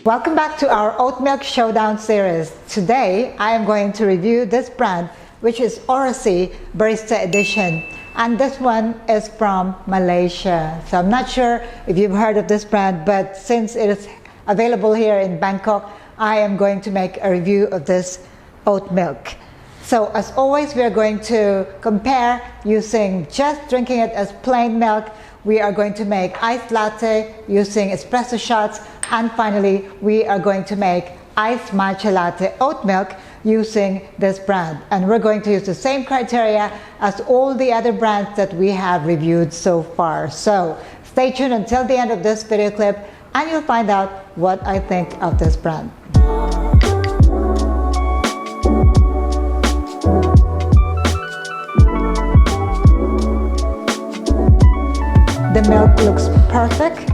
Welcome back to our Oat Milk Showdown series. Today I am going to review this brand, which is Orasi Barista Edition, and this one is from Malaysia. So I'm not sure if you've heard of this brand, but since it is available here in Bangkok, I am going to make a review of this oat milk. So as always, we are going to compare using just drinking it as plain milk. We are going to make iced latte using espresso shots, and finally we are going to make iced matcha latte oat milk using this brand. And we're going to use the same criteria as all the other brands that we have reviewed so far. So stay tuned until the end of this video clip and you'll find out what I think of this brand. The milk looks perfect.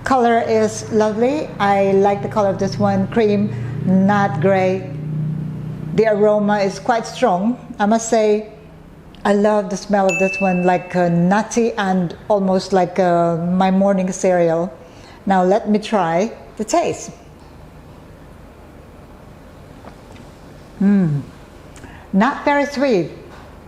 Color is lovely. I like the color of this one. Cream, not gray. The aroma is quite strong. I must say, I love the smell of this one, like nutty and almost like my morning cereal. Now let me try the taste. Not very sweet.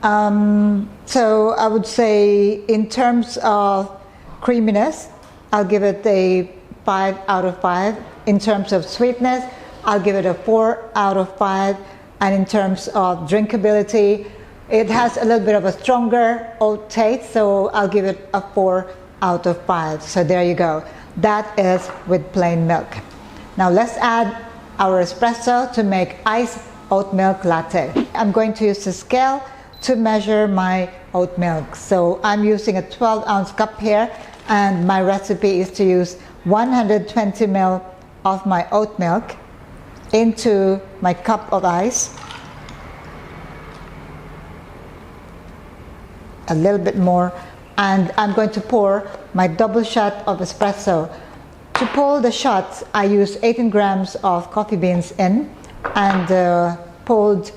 So I would say in terms of creaminess, I'll give it a 5 out of 5. In terms of sweetness, I'll give it a 4 out of 5. And in terms of drinkability, it has a little bit of a stronger oat taste, so I'll give it a 4 out of 5. So there you go. That is with plain milk. Now let's add our espresso to make iced oat milk latte. I'm going to use the scale to measure my oat milk. So I'm using a 12-ounce cup here, and my recipe is to use 120 ml of my oat milk into my cup of ice. A little bit more, and I'm going to pour my double shot of espresso. To pour the shots, I used 18 grams of coffee beans in and poured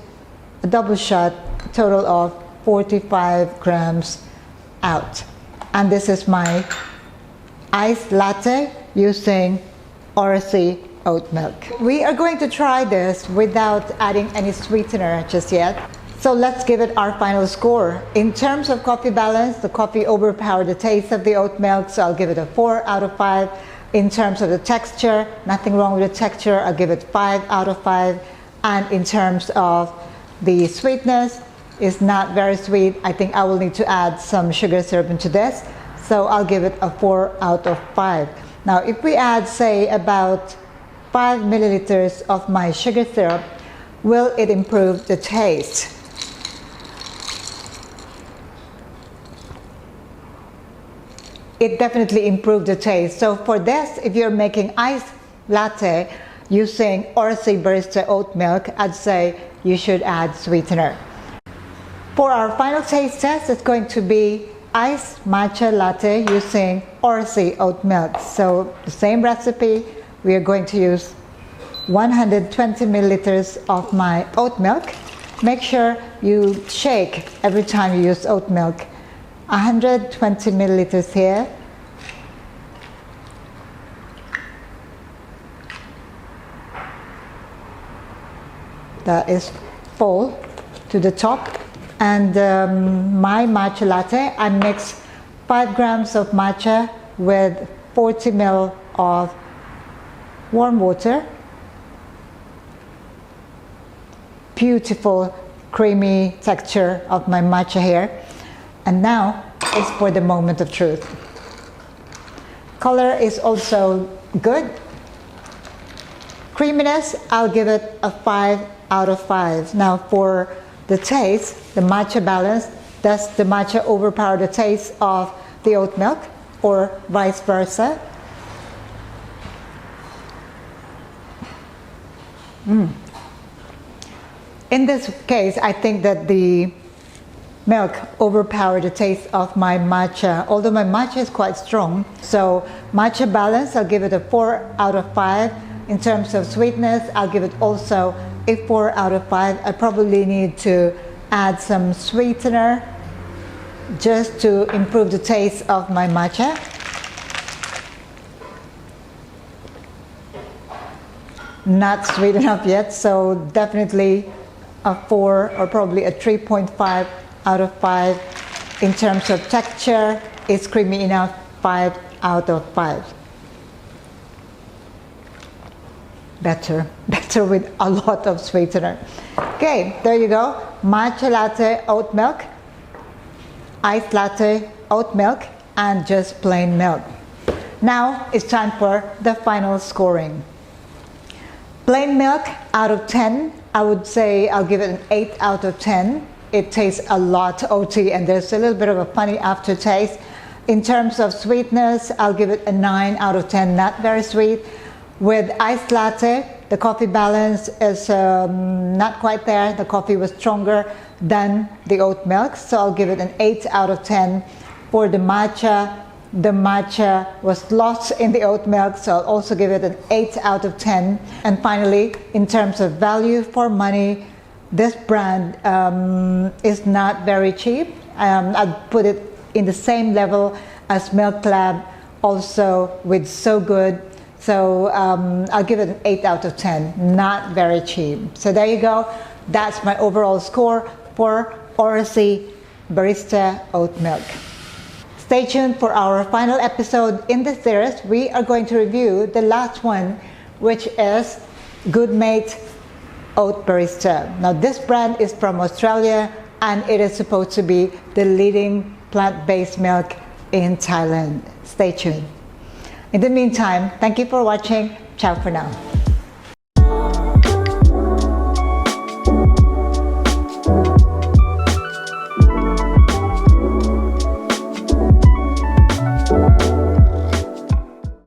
a double shot, a total of 45 grams out. And this is my iced latte using Orasi oat milk. We are going to try this without adding any sweetener just yet. So let's give it our final score. In terms of coffee balance, the coffee overpowered the taste of the oat milk, so I'll give it a 4 out of 5. In terms of the texture, nothing wrong with the texture, I'll give it 5 out of 5. And in terms of the sweetness, it's not very sweet. I think I will need to add some sugar syrup into this, so I'll give it a 4 out of 5. Now if we add, say, about 5 milliliters of my sugar syrup, will it improve the taste? It definitely improved the taste. So for this, if you're making iced latte using Orasi Barista oat milk, I'd say you should add sweetener. For our final taste test, it's going to be iced matcha latte using Orasi oat milk. So the same recipe, we are going to use 120 milliliters of my oat milk. Make sure you shake every time you use oat milk. 120 milliliters here. That is full to the top. And my matcha latte, I mix 5 grams of matcha with 40 ml of warm water. Beautiful creamy texture of my matcha here. And now is for the moment of truth. Color is also good. Creaminess, I'll give it a 5 out of 5. Now for the taste, the matcha balance, does the matcha overpower the taste of the oat milk or vice versa? In this case, I think that the milk overpowered the taste of my matcha, although my matcha is quite strong. So matcha balance, I'll give it a 4 out of 5. In terms of sweetness, I'll give it also a 4 out of 5. I probably need to add some sweetener just to improve the taste of my matcha. not sweet enough yet, so definitely a 4 or probably a 3.5 out of 5. In terms of texture, it's creamy enough, 5 out of 5. Better with a lot of sweetener. Okay, there you go. Matcha latte oat milk, iced latte oat milk, and just plain milk. Now it's time for the final scoring. Plain milk out of 10, I would say I'll give it an 8 out of 10. It tastes a lot oaty and there's a little bit of a funny aftertaste. In terms of sweetness, I'll give it a 9 out of 10, not very sweet. With iced latte, the coffee balance is not quite there. The coffee was stronger than the oat milk, so I'll give it an 8 out of 10. For the matcha was lost in the oat milk, so I'll also give it an 8 out of 10. And finally, in terms of value for money, this brand is not very cheap. I'd put it in the same level as Milk Lab, also with So Good. So I'll give it an 8 out of 10, not very cheap. So there you go. That's my overall score for Orasi Barista Oat Milk. Stay tuned for our final episode in this series. We are going to review the last one, which is Good Mate Oat Barista. Now this brand is from Australia and it is supposed to be the leading plant-based milk in Thailand. Stay tuned. In the meantime, thank you for watching. Ciao for now.